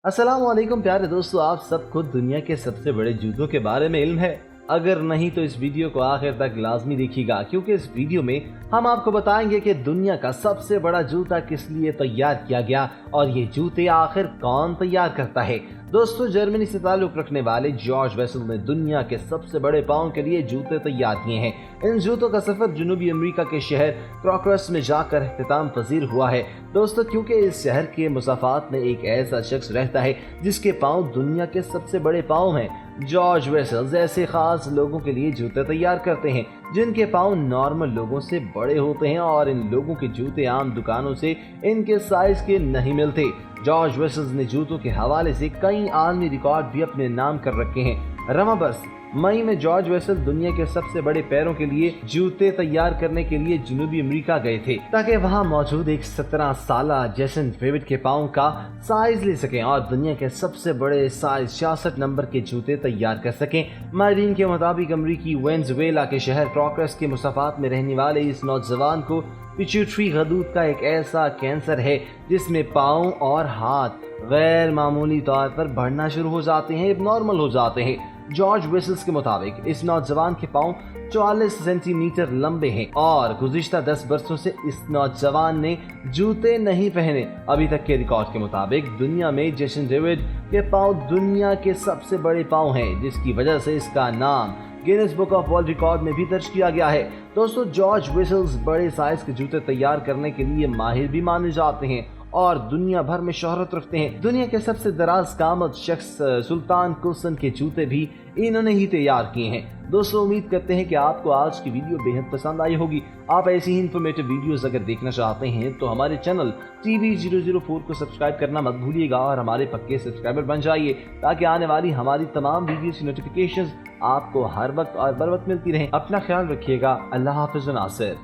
अस्सलाम वालेकुम प्यारे दोस्तों, आप सबको दुनिया के सबसे बड़े जूतों के बारे में इल्म है? अगर नहीं तो इस वीडियो को आखिर तक लाजमी देखिएगा, क्योंकि इस वीडियो में हम आपको बताएंगे कि दुनिया का सबसे बड़ा जूता किस लिए तैयार किया गया और ये जूते आखिर कौन तैयार करता है। दोस्तों, जर्मनी से ताल्लुक रखने वाले जॉर्ज वेसल ने दुनिया के सबसे बड़े पाँव के लिए जूते तैयार किए हैं। इन जूतों का सफर जनूबी अमेरिका के शहर क्रॉकरस में जाकर इख्तिताम पजीर हुआ है। दोस्तों, क्योंकि इस शहर के मुसाफात में एक ऐसा शख्स रहता है जिसके पाँव दुनिया के सबसे बड़े पाँव हैं। जॉर्ज वेसल ऐसे खास लोगों के लिए जूते तैयार करते हैं जिनके पाँव नॉर्मल लोगों से बड़े होते हैं और इन लोगों के जूते आम दुकानों से इनके साइज के नहीं मिलते। जॉर्ज वेसल ने जूतों के हवाले से कई आलमी रिकॉर्ड भी अपने नाम कर रखे हैं। रमाबर्स मई में जॉर्ज वेसल दुनिया के सबसे बड़े पैरों के लिए जूते तैयार करने के लिए जनूबी अमेरिका गए थे ताकि वहां मौजूद एक 17 साला जेसन डेविड के पाँव का साइज ले सकें और दुनिया के सबसे बड़े साइज 66 नंबर के जूते तैयार कर सकें। माहिरीन के मुताबिक अमरीकी वेनेजुएला के शहर क्रॉकरस के मुसाफात में रहने वाले इस नौजवान को पिट्यूटरी गदूद का एक ऐसा कैंसर है जिसमें पाँव और हाथ गैर मामूली तौर पर बढ़ना शुरू हो जाते हैं, एबनॉर्मल हो जाते हैं। जॉर्ज वेसल्स के मुताबिक इस नौजवान के पाँव 44 सेंटीमीटर लंबे हैं और गुज़िश्ता 10 बरसों से इस नौजवान ने जूते नहीं पहने। अभी तक के रिकॉर्ड के मुताबिक दुनिया में जेसन डेविड के पाँव दुनिया के सबसे बड़े पाँव हैं, जिसकी वजह से इसका नाम Guinness book of world record में भी दर्ज किया गया है। दोस्तों, जॉर्ज वेसल्स बड़े साइज के जूते तैयार करने के लिए माहिर भी माने जाते हैं और दुनिया भर में शोहरत रखते हैं। दुनिया के सबसे दराज कामत शख्स सुल्तान कुसन के जूते भी इन्होंने ही तैयार किए हैं। दोस्तों, उम्मीद करते हैं कि आपको आज की वीडियो बेहद पसंद आई होगी। आप ऐसी ही इन्फॉर्मेटिव वीडियोस अगर देखना चाहते हैं तो हमारे चैनल TV004 को सब्सक्राइब करना मत भूलिएगा और हमारे पक्के सब्सक्राइबर बन जाइए ताकि आने वाली हमारी तमाम वीडियोस की नोटिफिकेशंस आपको हर वक्त और बर वक्त मिलती रहें। अपना ख्याल रखिएगा। अल्लाह हाफ़िज़ नासिर।